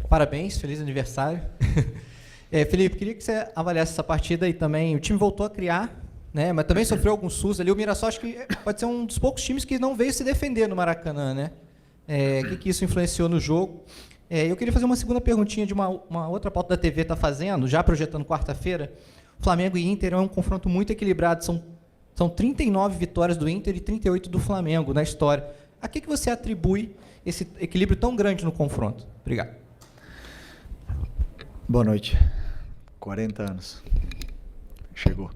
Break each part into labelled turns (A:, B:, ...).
A: Parabéns, feliz aniversário. Felipe, queria que você avaliasse essa partida e também o time voltou a criar, né? Mas também sofreu alguns sustos ali. O Mirassol acho que pode ser um dos poucos times que não veio se defender no Maracanã, né? O que isso influenciou no jogo? Eu queria fazer uma segunda perguntinha de uma outra pauta da TV está fazendo, já projetando quarta-feira. Flamengo e Inter é um confronto muito equilibrado. São 39 vitórias do Inter e 38 do Flamengo na história. A que você atribui esse equilíbrio tão grande no confronto? Obrigado.
B: Boa noite. 40 anos. Chegou.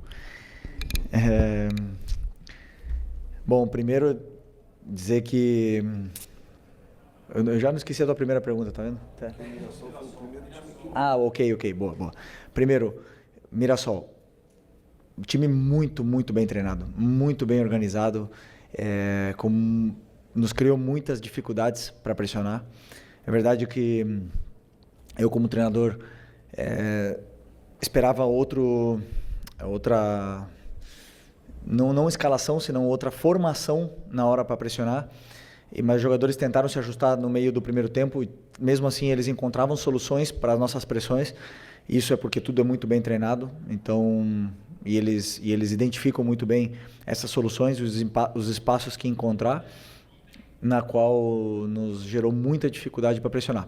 B: Bom, primeiro dizer que... Eu já não esqueci a tua primeira pergunta, tá vendo? Tá. Ok. Boa. Primeiro, Mirassol. Time muito, muito bem treinado. Muito bem organizado. Nos criou muitas dificuldades para pressionar. É verdade que eu, como treinador, esperava outra... Não escalação, senão outra formação na hora para pressionar. Mas os jogadores tentaram se ajustar no meio do primeiro tempo e, mesmo assim, eles encontravam soluções para as nossas pressões. Isso é porque tudo é muito bem treinado. Então, e eles identificam muito bem essas soluções, os espaços que encontrar, na qual nos gerou muita dificuldade para pressionar.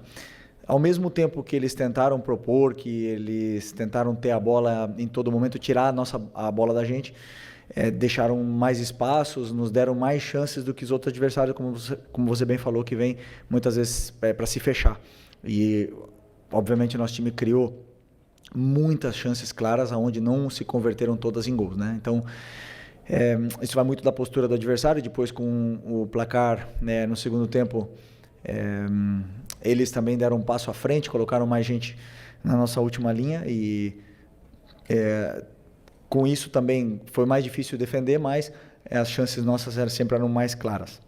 B: Ao mesmo tempo que eles tentaram propor, que eles tentaram ter a bola em todo momento, tirar a bola da gente, deixaram mais espaços, nos deram mais chances do que os outros adversários, como você bem falou, que vem muitas vezes para se fechar. E, obviamente, nosso time criou muitas chances claras, onde não se converteram todas em gols, né? Então, isso vai muito da postura do adversário. Depois, com o placar, né, no segundo tempo, eles também deram um passo à frente, colocaram mais gente na nossa última linha e... com isso também foi mais difícil defender, mas as chances nossas sempre eram mais claras.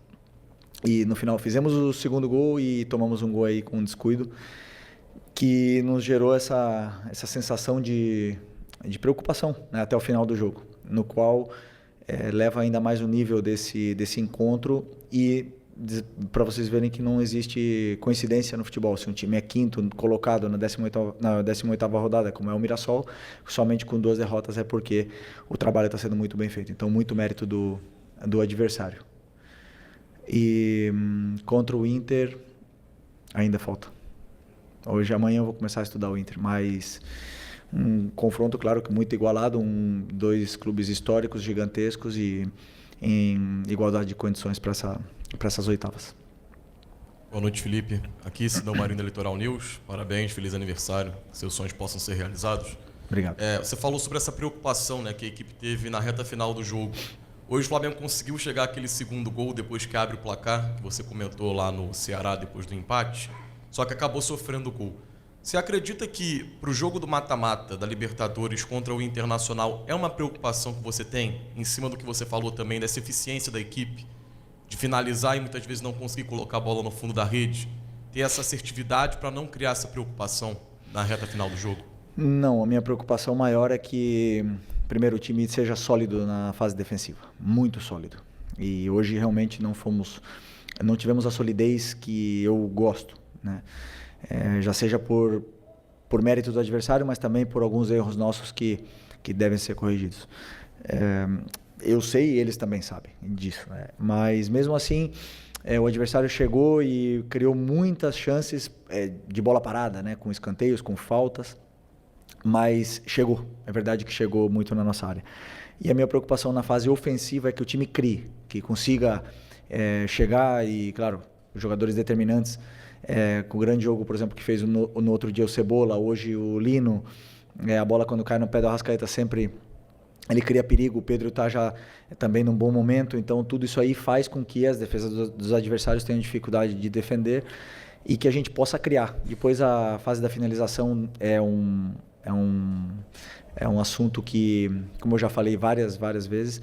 B: E no final fizemos o segundo gol e tomamos um gol aí com um descuido, que nos gerou essa sensação de preocupação, né, até o final do jogo, no qual leva ainda mais o nível desse encontro e para vocês verem que não existe coincidência no futebol. Se um time é quinto colocado na 18ª rodada, como é o Mirassol, somente com 2 derrotas é porque o trabalho está sendo muito bem feito. Então, muito mérito do adversário. E contra o Inter, ainda falta. Amanhã eu vou começar a estudar o Inter, mas um confronto, claro, que muito igualado, 2 clubes históricos gigantescos e em igualdade de condições para essas oitavas.
C: Boa noite, Felipe. Aqui, Sidão Marinho da Litoral News. Parabéns, feliz aniversário. Que seus sonhos possam ser realizados.
B: Obrigado.
C: Você falou sobre essa preocupação, né, que a equipe teve na reta final do jogo. Hoje o Flamengo conseguiu chegar àquele segundo gol depois que abre o placar, que você comentou lá no Ceará depois do empate, só que acabou sofrendo o gol. Você acredita que para o jogo do mata-mata da Libertadores contra o Internacional é uma preocupação que você tem, em cima do que você falou também, dessa eficiência da equipe, de finalizar e muitas vezes não conseguir colocar a bola no fundo da rede, ter essa assertividade para não criar essa preocupação na reta final do jogo?
B: Não, a minha preocupação maior é que, primeiro, o time seja sólido na fase defensiva, muito sólido. E hoje realmente não tivemos a solidez que eu gosto, né? Já seja por mérito do adversário, mas também por alguns erros nossos que devem ser corrigidos. Eu sei e eles também sabem disso, né? Mas mesmo assim, o adversário chegou e criou muitas chances de bola parada, né? Com escanteios, com faltas, mas chegou. É verdade que chegou muito na nossa área. E a minha preocupação na fase ofensiva é que o time crie, que consiga chegar e, claro, os jogadores determinantes, com o grande jogo, por exemplo, que fez no outro dia o Cebola, hoje o Lino, a bola quando cai no pé do Arrascaeta sempre ele cria perigo, o Pedro está já também num bom momento, então tudo isso aí faz com que as defesas dos adversários tenham dificuldade de defender e que a gente possa criar. Depois a fase da finalização é um assunto que, como eu já falei várias vezes,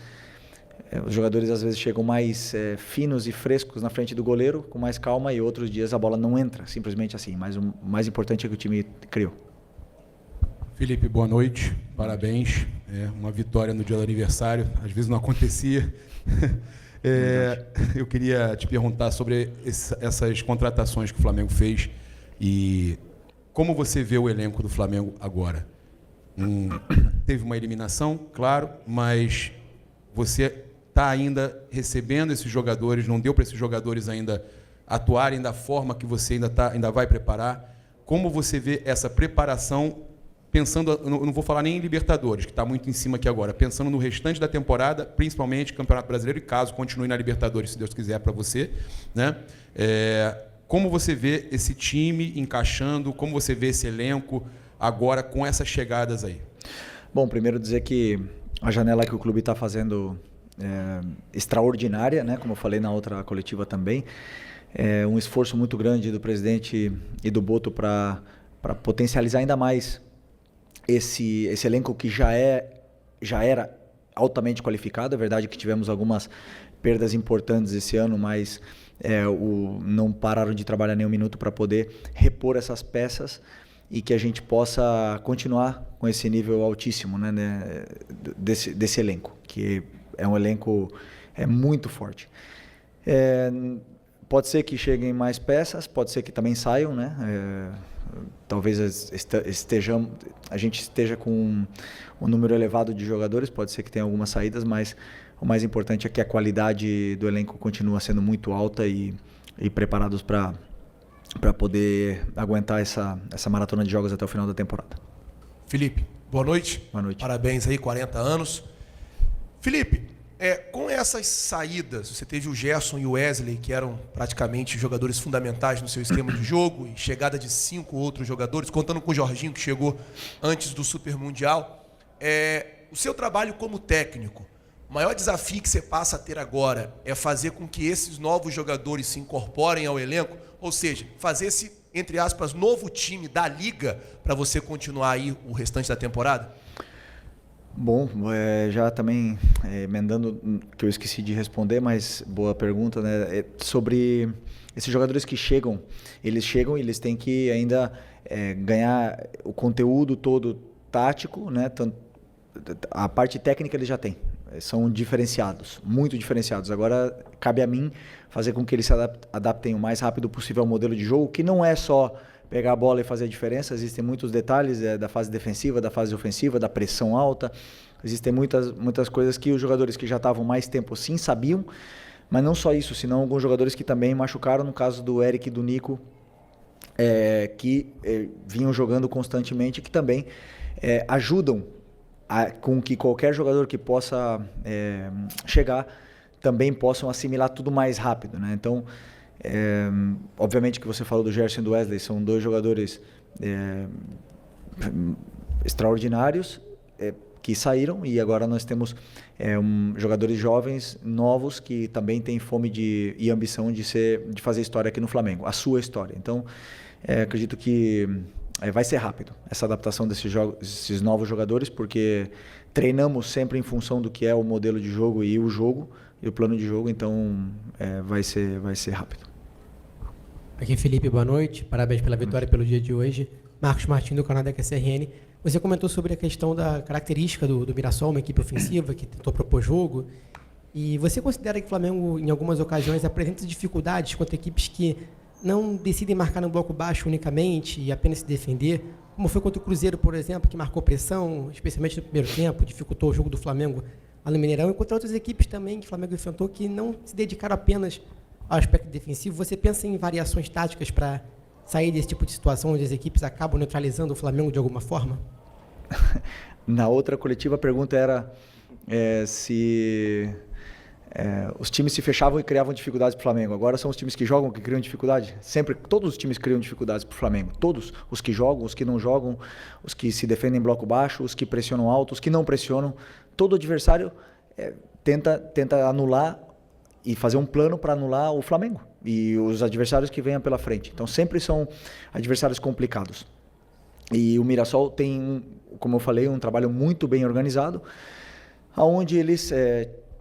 B: os jogadores às vezes chegam mais finos e frescos na frente do goleiro, com mais calma, e outros dias a bola não entra, simplesmente assim. Mas o mais importante é que o time criou.
D: Felipe, boa noite, parabéns. Uma vitória no dia do aniversário, às vezes não acontecia. Eu queria te perguntar sobre essas contratações que o Flamengo fez e como você vê o elenco do Flamengo agora? Teve uma eliminação, claro, mas você está ainda recebendo esses jogadores, não deu para esses jogadores ainda atuarem da forma que você ainda vai preparar. Como você vê essa preparação, pensando, eu não vou falar nem em Libertadores, que está muito em cima aqui agora, pensando no restante da temporada, principalmente Campeonato Brasileiro, e caso continue na Libertadores, se Deus quiser, para você, né? Como você vê esse time encaixando, como você vê esse elenco agora com essas chegadas aí?
B: Bom, primeiro dizer que a janela que o clube está fazendo é extraordinária, né? Como eu falei na outra coletiva também. É um esforço muito grande do presidente e do Boto para potencializar ainda mais esse elenco que já era altamente qualificado. É verdade que tivemos algumas perdas importantes esse ano, mas não pararam de trabalhar nem um minuto para poder repor essas peças e que a gente possa continuar com esse nível altíssimo, né, desse elenco, que é um elenco muito forte. Pode ser que cheguem mais peças, pode ser que também saiam, né? Talvez a gente esteja com um número elevado de jogadores, pode ser que tenha algumas saídas, mas o mais importante é que a qualidade do elenco continua sendo muito alta e preparados para poder aguentar essa maratona de jogos até o final da temporada.
E: Felipe, boa noite.
B: Boa noite.
E: Parabéns aí, 40 anos. Felipe, com essas saídas, você teve o Gerson e o Wesley, que eram praticamente jogadores fundamentais no seu esquema de jogo, e chegada de 5 outros jogadores, contando com o Jorginho, que chegou antes do Super Mundial. O seu trabalho como técnico, o maior desafio que você passa a ter agora é fazer com que esses novos jogadores se incorporem ao elenco, ou seja, fazer esse, entre aspas, novo time da Liga para você continuar aí o restante da temporada?
B: Bom, já também emendando, que eu esqueci de responder, mas boa pergunta, né? Sobre esses jogadores que chegam e eles têm que ainda ganhar o conteúdo todo tático, né? A parte técnica eles já têm, são diferenciados, muito diferenciados. Agora cabe a mim fazer com que eles se adaptem o mais rápido possível ao modelo de jogo, que não é só pegar a bola e fazer a diferença. Existem muitos detalhes da fase defensiva, da fase ofensiva, da pressão alta. Existem muitas coisas que os jogadores que já estavam mais tempo sim sabiam, mas não só isso, senão alguns jogadores que também machucaram, no caso do Eric e do Nico, que vinham jogando constantemente, que também ajudam com que qualquer jogador que possa chegar também possam assimilar tudo mais rápido, né? Então, obviamente que você falou do Gerson e do Wesley, são dois jogadores extraordinários que saíram, e agora nós temos jogadores jovens, novos, que também têm fome e ambição de fazer história aqui no Flamengo, a sua história. Então, acredito que vai ser rápido essa adaptação desses novos jogadores, porque treinamos sempre em função do que é o modelo de jogo e o plano de jogo, então vai ser rápido.
F: Aqui Felipe, boa noite, parabéns pela vitória, pelo dia de hoje. Marcos Martins, do canal da QCRN. Você comentou sobre a questão da característica do Mirassol, uma equipe ofensiva que tentou propor jogo, e você considera que o Flamengo, em algumas ocasiões, apresenta dificuldades contra equipes que não decidem marcar no bloco baixo unicamente e apenas se defender, como foi contra o Cruzeiro, por exemplo, que marcou pressão, especialmente no primeiro tempo, dificultou o jogo do Flamengo lá no Mineirão, e contra outras equipes também que o Flamengo enfrentou que não se dedicaram apenas ao aspecto defensivo. Você pensa em variações táticas para sair desse tipo de situação onde as equipes acabam neutralizando o Flamengo de alguma forma?
B: Na outra coletiva a pergunta era se os times se fechavam e criavam dificuldades para o Flamengo. Agora são os times que jogam que criam dificuldade? Sempre, todos os times criam dificuldades para o Flamengo. Todos, os que jogam, os que não jogam, os que se defendem em bloco baixo, os que pressionam alto, os que não pressionam. Todo adversário tenta anular e fazer um plano para anular o Flamengo e os adversários que venham pela frente. Então sempre são adversários complicados. E o Mirassol tem, como eu falei, um trabalho muito bem organizado, onde eles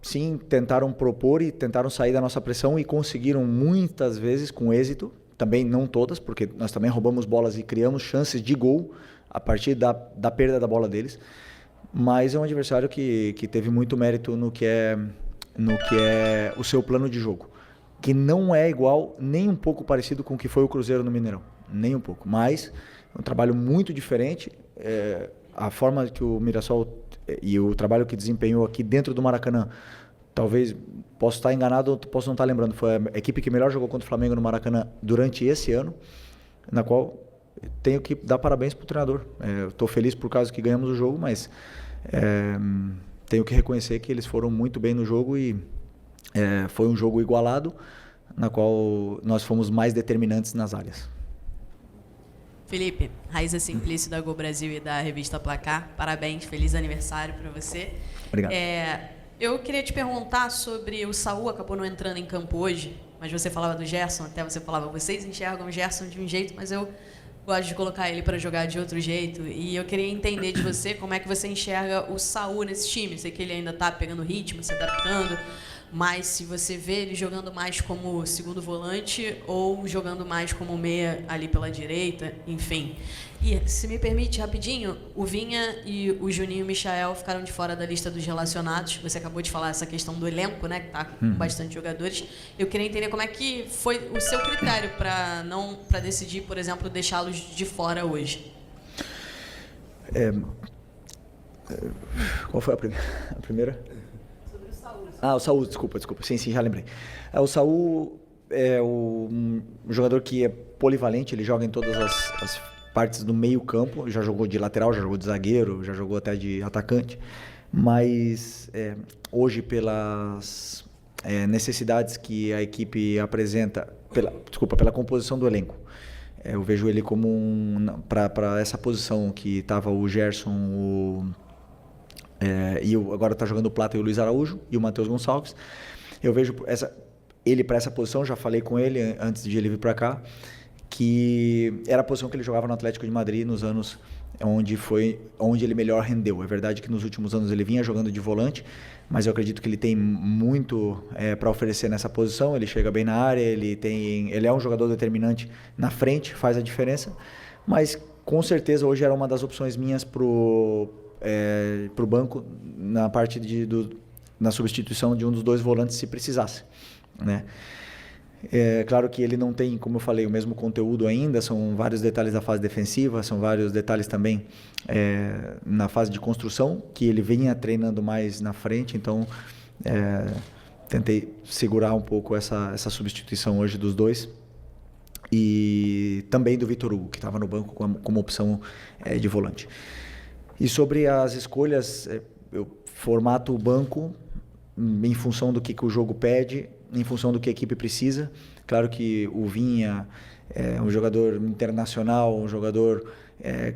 B: sim tentaram propor e tentaram sair da nossa pressão e conseguiram muitas vezes com êxito, também não todas, porque nós também roubamos bolas e criamos chances de gol a partir da perda da bola deles, mas é um adversário que teve muito mérito no que é o seu plano de jogo, que não é igual nem um pouco parecido com o que foi o Cruzeiro no Mineirão. nem um pouco. Mas é um trabalho muito diferente. A forma que o Mirassol e o trabalho que desempenhou aqui dentro do Maracanã, talvez, posso estar enganado, posso não estar lembrando, foi a equipe que melhor jogou contra o Flamengo no Maracanã durante esse ano, na qual tenho que dar parabéns para o treinador. Estou feliz por causa que ganhamos o jogo, mas tenho que reconhecer que eles foram muito bem no jogo e foi um jogo igualado, na qual nós fomos mais determinantes nas áreas.
G: Felipe, Raíssa Simplício da Gol Brasil e da revista Placar, parabéns, feliz aniversário para você.
B: Obrigado.
G: Eu queria te perguntar sobre o Saul, acabou não entrando em campo hoje, mas você falava do Gerson, até você falava, vocês enxergam o Gerson de um jeito, mas eu gosto de colocar ele para jogar de outro jeito, e eu queria entender de você como é que você enxerga o Saul nesse time. Sei que ele ainda está pegando ritmo, se adaptando, mas se você vê ele jogando mais como segundo volante ou jogando mais como meia ali pela direita, enfim. E, se me permite, rapidinho, o Vinha e o Juninho e o Michael ficaram de fora da lista dos relacionados. Você acabou de falar essa questão do elenco, né, que está com bastante jogadores. Eu queria entender como é que foi o seu critério para decidir, por exemplo, deixá-los de fora hoje.
B: Qual foi a primeira? O Saul, desculpa. Sim, já lembrei. O Saul é um jogador que é polivalente, ele joga em todas as partes do meio campo, já jogou de lateral, já jogou de zagueiro, já jogou até de atacante, mas hoje pelas necessidades que a equipe apresenta, pela composição do elenco, eu vejo ele como para essa posição que estava o Gerson, agora está jogando o Plata e o Luiz Araújo e o Matheus Gonçalves. Eu vejo ele para essa posição, já falei com ele antes de ele vir para cá, que era a posição que ele jogava no Atlético de Madrid nos anos onde ele melhor rendeu. É verdade que nos últimos anos ele vinha jogando de volante, mas eu acredito que ele tem muito para oferecer nessa posição. Ele chega bem na área, ele é um jogador determinante na frente, faz a diferença, mas com certeza hoje era uma das opções minhas pro banco na parte na substituição de um dos dois volantes se precisasse, né? Claro que ele não tem, como eu falei, o mesmo conteúdo ainda, são vários detalhes da fase defensiva, são vários detalhes também na fase de construção, que ele vinha treinando mais na frente, então tentei segurar um pouco essa substituição hoje dos dois. E também do Vitor Hugo, que estava no banco como opção de volante. E sobre as escolhas, eu formato o banco em função do que o jogo pede, em função do que a equipe precisa. Claro que o Vinha é um jogador internacional, um jogador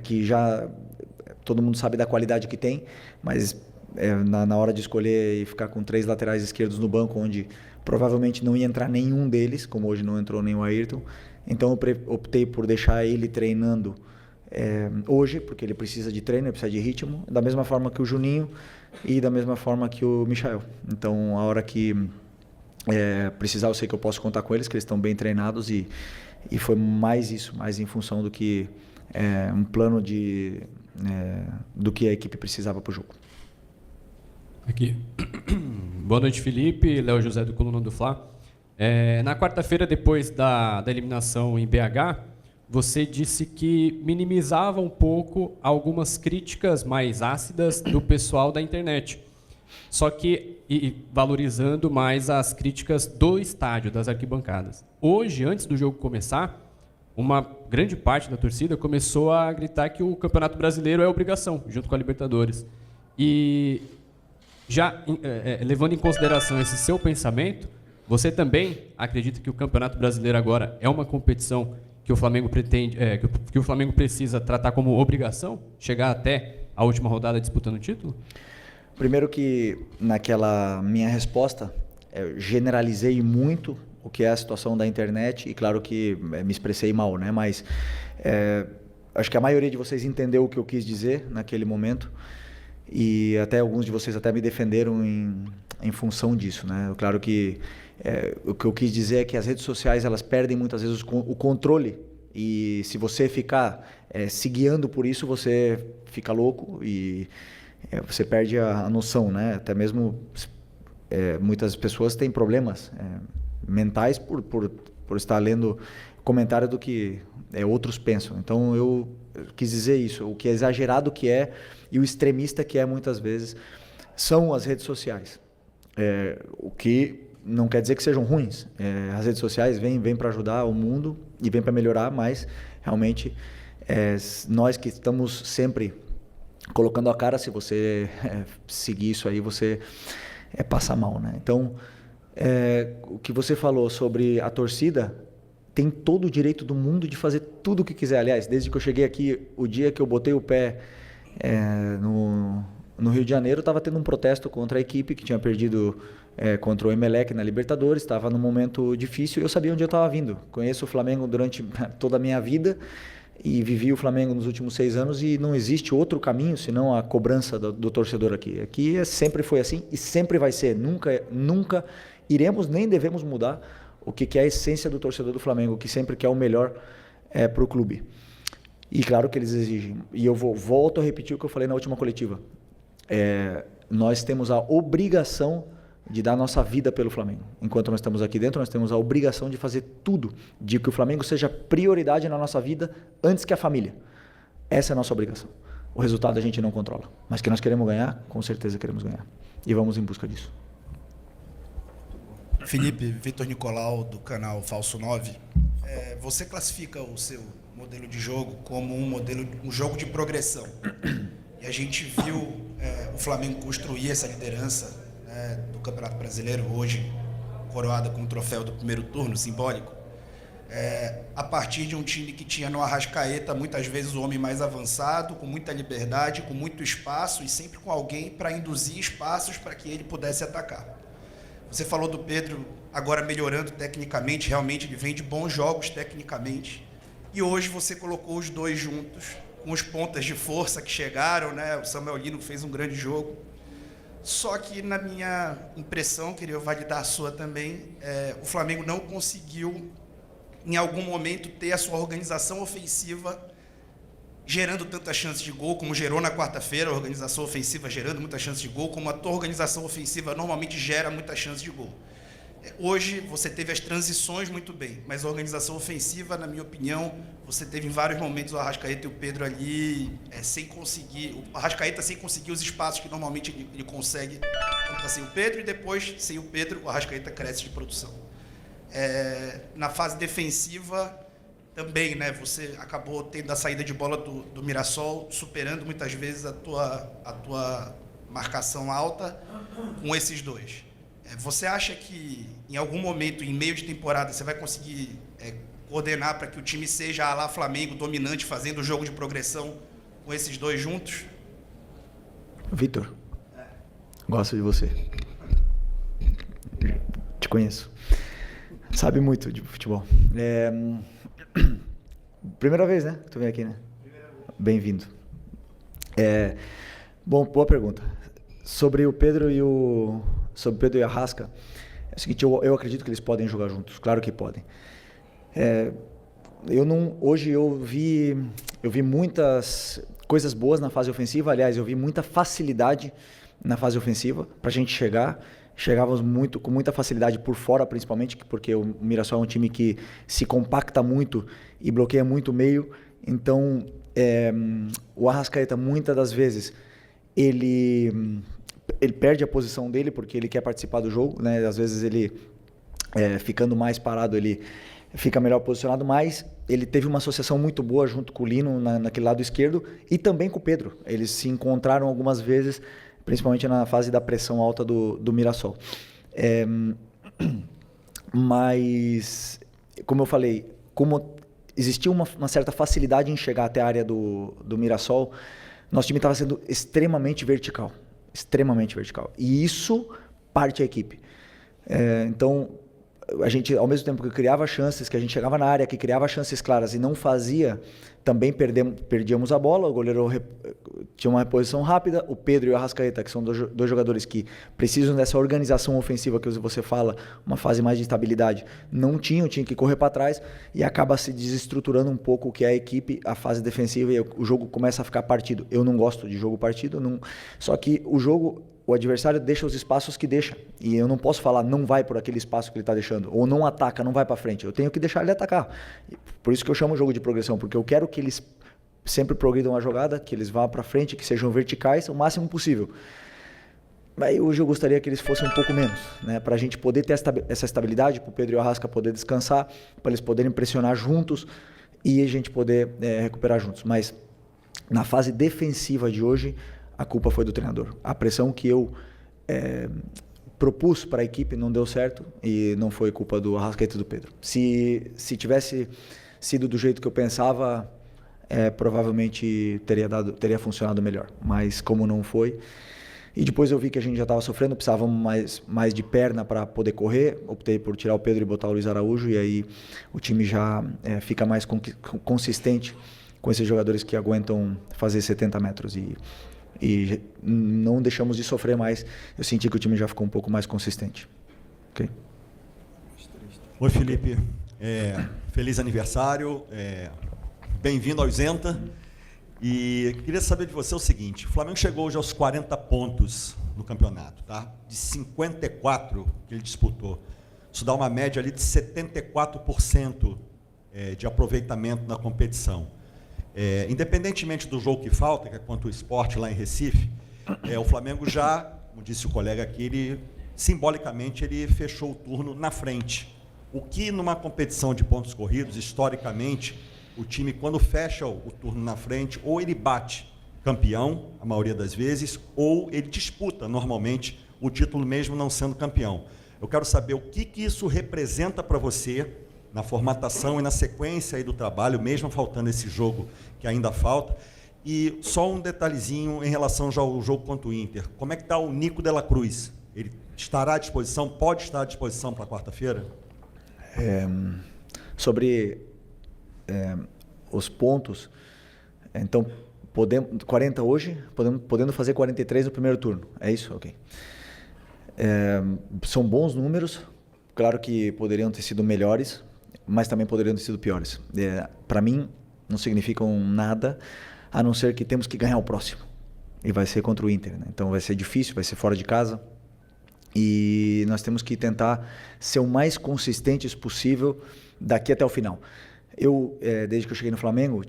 B: que já todo mundo sabe da qualidade que tem, mas na hora de escolher e ficar com 3 laterais esquerdos no banco, onde provavelmente não ia entrar nenhum deles, como hoje não entrou nem o Ayrton, então eu optei por deixar ele treinando hoje, porque ele precisa de treino, ele precisa de ritmo, da mesma forma que o Juninho e da mesma forma que o Michael. Então, a hora que precisar, eu sei que eu posso contar com eles, que eles estão bem treinados, e foi mais isso, mais em função do que um plano do que a equipe precisava para o jogo.
H: Aqui. Boa noite, Felipe. Léo José do Coluna do Fla. Na quarta-feira, depois da eliminação em BH, você disse que minimizava um pouco algumas críticas mais ácidas do pessoal da internet. Só que valorizando mais as críticas do estádio, das arquibancadas. Hoje, antes do jogo começar, uma grande parte da torcida começou a gritar que o Campeonato Brasileiro é obrigação, junto com a Libertadores. E já levando em consideração esse seu pensamento, você também acredita que o Campeonato Brasileiro agora é uma competição que o Flamengo pretende, que o Flamengo precisa tratar como obrigação, chegar até a última rodada disputando o título?
B: Primeiro que naquela minha resposta, eu generalizei muito o que é a situação da internet, e claro que me expressei mal, né? Mas acho que a maioria de vocês entendeu o que eu quis dizer naquele momento, e até alguns de vocês até me defenderam em função disso, né? Claro que o que eu quis dizer é que as redes sociais, elas perdem muitas vezes o controle, e se você ficar se guiando por isso, você fica louco e você perde a noção, né? Até mesmo muitas pessoas têm problemas mentais por estar lendo comentário do que outros pensam. Então eu quis dizer isso, o que é exagerado que é e o extremista que é muitas vezes são as redes sociais. O que não quer dizer que sejam ruins. As redes sociais vêm para ajudar o mundo e vêm para melhorar, mas realmente nós que estamos sempre colocando a cara, se você seguir isso aí, você passa mal, né? Então, o que você falou sobre a torcida, tem todo o direito do mundo de fazer tudo o que quiser. Aliás, desde que eu cheguei aqui, o dia que eu botei o pé no Rio de Janeiro, estava tendo um protesto contra a equipe que tinha perdido contra o Emelec na Libertadores, estava num momento difícil e eu sabia onde eu estava vindo. Conheço o Flamengo durante toda a minha vida e vivi o Flamengo nos últimos 6 anos e não existe outro caminho senão a cobrança do torcedor aqui. Aqui sempre foi assim e sempre vai ser. Nunca iremos nem devemos mudar o que é a essência do torcedor do Flamengo, que sempre quer o melhor para o clube. E claro que eles exigem. E eu volto a repetir o que eu falei na última coletiva. Nós temos a obrigação de dar nossa vida pelo Flamengo. Enquanto nós estamos aqui dentro, nós temos a obrigação de fazer tudo, de que o Flamengo seja prioridade na nossa vida antes que a família. Essa é a nossa obrigação. O resultado a gente não controla. Mas que nós queremos ganhar, com certeza queremos ganhar. E vamos em busca disso.
I: Felipe, Vitor Nicolau, do canal Falso 9. Você classifica o seu modelo de jogo como um jogo de progressão. E a gente viu o Flamengo construir essa liderança do Campeonato Brasileiro, hoje coroada com o troféu do primeiro turno, simbólico, a partir de um time que tinha no Arrascaeta, muitas vezes o homem mais avançado, com muita liberdade, com muito espaço e sempre com alguém para induzir espaços para que ele pudesse atacar. Você falou do Pedro agora melhorando tecnicamente, realmente ele vem de bons jogos tecnicamente, e hoje você colocou os dois juntos, com os pontas de força que chegaram, né? O Samuel Lino fez um grande jogo. Só que, na minha impressão, queria validar a sua também, o Flamengo não conseguiu, em algum momento, ter a sua organização ofensiva gerando tantas chances de gol, como gerou na quarta-feira, a organização ofensiva gerando muitas chances de gol, como a tua organização ofensiva normalmente gera muitas chances de gol. Hoje, você teve as transições muito bem, mas a organização ofensiva, na minha opinião, você teve em vários momentos o Arrascaeta e o Pedro ali sem conseguir, o Arrascaeta sem conseguir os espaços que normalmente ele consegue quando está sem o Pedro, e depois, sem o Pedro, o Arrascaeta cresce de produção. Na fase defensiva, também, né, você acabou tendo a saída de bola do Mirassol, superando muitas vezes a tua marcação alta com esses dois. Você acha que, em algum momento, em meio de temporada, você vai conseguir coordenar para que o time seja a lá Flamengo, dominante, fazendo o jogo de progressão com esses dois juntos?
B: Vitor, gosto de você. Te conheço. Sabe muito de futebol. Primeira vez, né? Tu vem aqui, né? Bem-vindo. Bom, boa pergunta. Sobre o Pedro e o Arrasca, é o seguinte, eu acredito que eles podem jogar juntos, claro que podem. Hoje eu vi muitas coisas boas na fase ofensiva, aliás, eu vi muita facilidade na fase ofensiva para a gente chegávamos com muita facilidade por fora, principalmente, porque o Mirassol é um time que se compacta muito e bloqueia muito o meio, então o Arrascaeta, muitas das vezes, ele perde a posição dele porque ele quer participar do jogo, né? Às vezes ele, ficando mais parado, ele fica melhor posicionado, mas ele teve uma associação muito boa junto com o Lino naquele lado esquerdo e também com o Pedro. Eles se encontraram algumas vezes, principalmente na fase da pressão alta do Mirassol. Mas, como eu falei, como existia uma certa facilidade em chegar até a área do Mirassol, nosso time estava sendo extremamente vertical. E isso parte a equipe. Então, a gente, ao mesmo tempo que criava chances, que a gente chegava na área, que criava chances claras e não fazia, também perdíamos a bola, o goleiro tinha uma reposição rápida, o Pedro e o Arrascaeta, que são dois jogadores que precisam dessa organização ofensiva que você fala, uma fase mais de estabilidade, não tinha que correr para trás e acaba se desestruturando um pouco o que é a equipe, a fase defensiva, e o jogo começa a ficar partido. Eu não gosto de jogo partido, só que o jogo o adversário deixa os espaços que deixa. E eu não posso falar, não vai por aquele espaço que ele está deixando. Ou não ataca, não vai para frente. Eu tenho que deixar ele atacar. Por isso que eu chamo o jogo de progressão, porque eu quero que eles sempre progridam a jogada, que eles vá para frente, que sejam verticais o máximo possível. Mas hoje eu gostaria que eles fossem um pouco menos, né? Para a gente poder ter essa estabilidade, para o Pedro e o Arrasca poder descansar, para eles poderem pressionar juntos e a gente poder recuperar juntos. Mas na fase defensiva de hoje, a culpa foi do treinador. A pressão que eu propus para a equipe não deu certo e não foi culpa do Arrascaeta e do Pedro. Se tivesse sido do jeito que eu pensava, provavelmente teria funcionado melhor. Mas como não foi... E depois eu vi que a gente já estava sofrendo, precisávamos mais de perna para poder correr. Optei por tirar o Pedro e botar o Luiz Araújo, e aí o time já fica mais consistente com esses jogadores que aguentam fazer 70 metros. E não deixamos de sofrer mais. Eu senti que o time já ficou um pouco mais consistente. Okay?
J: Oi, Felipe. Feliz aniversário. Bem-vindo ao Isenta. E queria saber de você o seguinte: o Flamengo chegou hoje aos 40 pontos no campeonato, tá? De 54 que ele disputou. Isso dá uma média ali de 74% de aproveitamento na competição. Independentemente do jogo que falta, que é contra o Sport lá em Recife, o Flamengo já, como disse o colega aqui, ele simbolicamente ele fechou o turno na frente. O que numa competição de pontos corridos, historicamente, o time, quando fecha o turno na frente, ou ele bate campeão, a maioria das vezes, ou ele disputa, normalmente, o título mesmo não sendo campeão. Eu quero saber o que isso representa para você na formatação e na sequência aí do trabalho, mesmo faltando esse jogo que ainda falta. E só um detalhezinho em relação já ao jogo contra o Inter. Como é que está o Nico de la Cruz? Ele estará à disposição, pode estar à disposição para quarta-feira?
B: Sobre... os pontos, então, 40 hoje, podendo fazer 43 no primeiro turno, é isso? Ok. São bons números, claro que poderiam ter sido melhores, mas também poderiam ter sido piores. Para mim, não significam nada, a não ser que temos que ganhar o próximo, e vai ser contra o Inter, né? Então vai ser difícil, vai ser fora de casa, e nós temos que tentar ser o mais consistentes possível daqui até o final. Eu, desde que eu cheguei no Flamengo,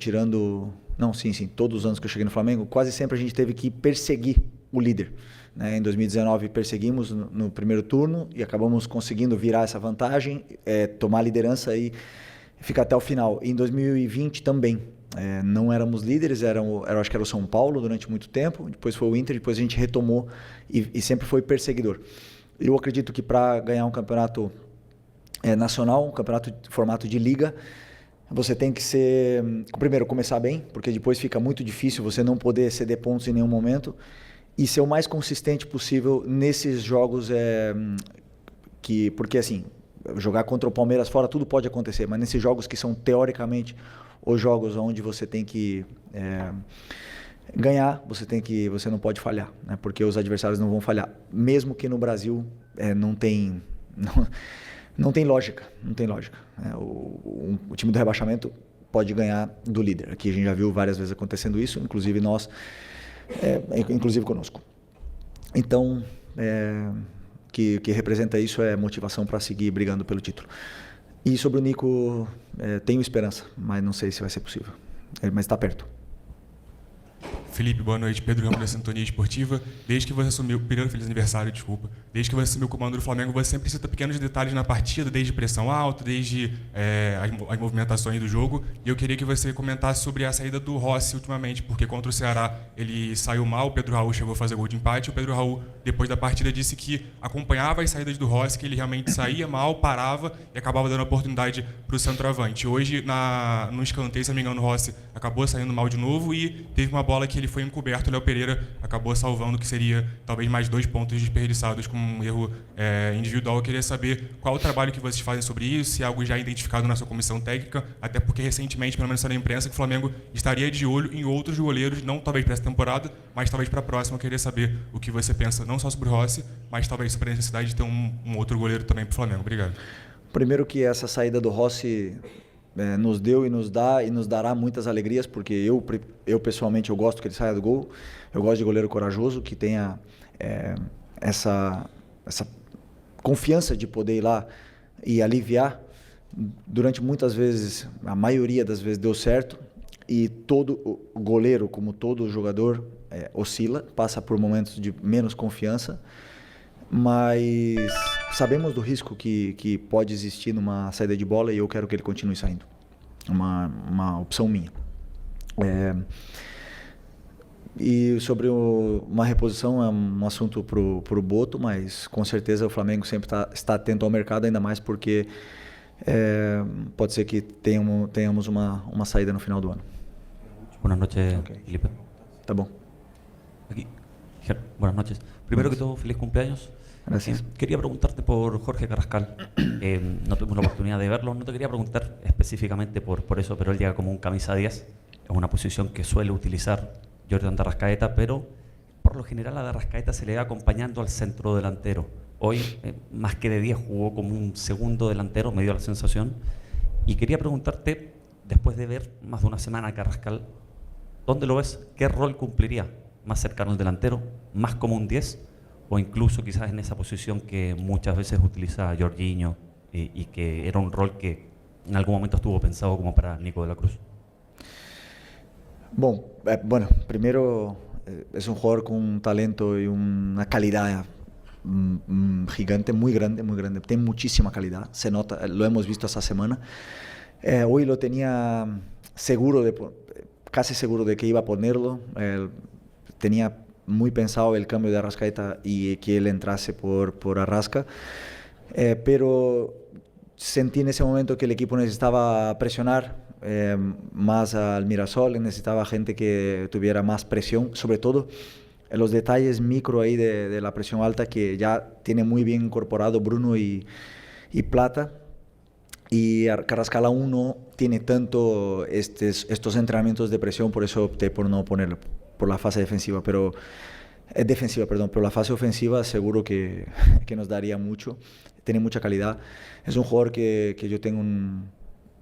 B: todos os anos que eu cheguei no Flamengo, quase sempre a gente teve que perseguir o líder, né? Em 2019 perseguimos no primeiro turno e acabamos conseguindo virar essa vantagem, tomar a liderança e ficar até o final. E em 2020 também, não éramos líderes, acho que era o São Paulo durante muito tempo, depois foi o Inter, depois a gente retomou e sempre foi perseguidor. Eu acredito que para ganhar um campeonato nacional, um campeonato de formato de liga, você tem que primeiro começar bem, porque depois fica muito difícil você não poder ceder pontos em nenhum momento, e ser o mais consistente possível nesses jogos, porque assim, jogar contra o Palmeiras fora tudo pode acontecer, mas nesses jogos que são teoricamente os jogos onde você tem que ganhar, você não pode falhar, né? Porque os adversários não vão falhar, mesmo que no Brasil não tem lógica, o time do rebaixamento pode ganhar do líder. Aqui a gente já viu várias vezes acontecendo isso, inclusive inclusive conosco. Então, que representa isso é motivação para seguir brigando pelo título. E sobre o Nico, tenho esperança, mas não sei se vai ser possível. Mas está perto.
K: Felipe, boa noite. Pedro Ramos, da Sintonia Esportiva. Desde que você assumiu... Primeiro, feliz aniversário, desculpa. Desde que você assumiu o comando do Flamengo, você sempre cita pequenos detalhes na partida, desde pressão alta, desde as movimentações do jogo. E eu queria que você comentasse sobre a saída do Rossi ultimamente, porque contra o Ceará ele saiu mal, o Pedro Raul chegou a fazer gol de empate. O Pedro Raul, depois da partida, disse que acompanhava as saídas do Rossi, que ele realmente saía mal, parava e acabava dando oportunidade para o centroavante. Hoje, no escanteio, se não me engano, o Rossi acabou saindo mal de novo e teve uma bola que ele foi encoberto. O Léo Pereira acabou salvando, que seria talvez mais 2 pontos desperdiçados com um erro individual. Eu queria saber qual o trabalho que vocês fazem sobre isso, se é algo já identificado na sua comissão técnica, até porque recentemente, pelo menos na imprensa, que o Flamengo estaria de olho em outros goleiros, não talvez para essa temporada, mas talvez para a próxima. Eu queria saber o que você pensa, não só sobre o Rossi, mas talvez sobre a necessidade de ter um outro goleiro também para o Flamengo. Obrigado.
B: Primeiro que essa saída do Rossi nos deu e nos dá e nos dará muitas alegrias, porque eu pessoalmente eu gosto que ele saia do gol. Eu gosto de goleiro corajoso, que tenha essa confiança de poder ir lá e aliviar. Durante muitas vezes, a maioria das vezes deu certo, e todo o goleiro, como todo jogador, oscila, passa por momentos de menos confiança, mas sabemos do risco que pode existir numa saída de bola, e eu quero que ele continue saindo. Uma opção minha. E sobre uma reposição é um assunto para o Boto, mas com certeza o Flamengo sempre está atento ao mercado, ainda mais porque pode ser que tenhamos uma saída no final do ano.
L: Buenas noches, Felipe.
B: Tá bom.
L: Aquí. Buenas noches. Primero que todo, feliz cumpleaños.
B: Gracias.
L: Quería preguntarte por Jorge Carrascal. No tuvimos la oportunidad de verlo. No te quería preguntar específicamente por eso, pero él llega como un camisa 10. Es una posición que suele utilizar Jordan de Arrascaeta, pero por lo general a de Arrascaeta se le va acompañando al centro delantero. Hoy, más que de 10, jugó como un segundo delantero, me dio la sensación. Y quería preguntarte, después de ver más de una semana a Carrascal, ¿dónde lo ves? ¿Qué rol cumpliría? ¿Más cercano al delantero? ¿Más como un 10? ¿O incluso quizás en esa posición que muchas veces utiliza Jorginho y que era un rol que en algún momento estuvo pensado como para Nico de la Cruz?
B: Bueno, primero es un jugador con un talento y una calidad gigante, muy grande, tiene muchísima calidad, se nota, lo hemos visto esta semana. Hoy lo tenía casi seguro de que iba a ponerlo, tenía muy pensado el cambio de Arrascaeta y que él entrase por Arrasca, pero sentí en ese momento que el equipo necesitaba presionar más al Mirasol, necesitaba gente que tuviera más presión, sobre todo los detalles micro ahí de la presión alta que ya tiene muy bien incorporado Bruno y Plata, y Carrascal aún no tiene tanto estos entrenamientos de presión, por eso opté por no ponerlo por la fase defensiva, pero la fase ofensiva seguro que nos daría mucho, tiene mucha calidad, es un jugador que yo tengo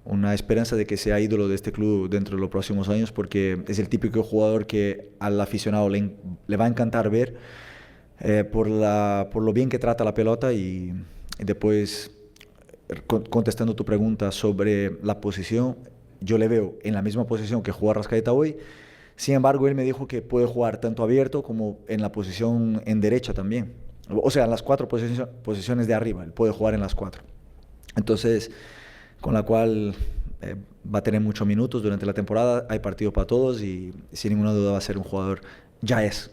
B: una esperanza de que sea ídolo de este club dentro de los próximos años, porque es el típico jugador que al aficionado le va a encantar ver por lo bien que trata la pelota. Y después, contestando tu pregunta sobre la posición, yo le veo en la misma posición que jugó Arrascaeta hoy. Sin embargo, él me dijo que puede jugar tanto abierto como en la posición en derecha también. O sea, en las 4 posiciones de arriba, él puede jugar en las 4. Entonces, con la cual va a tener muchos minutos durante la temporada, hay partido para todos y sin ninguna duda va a ser un jugador, ya es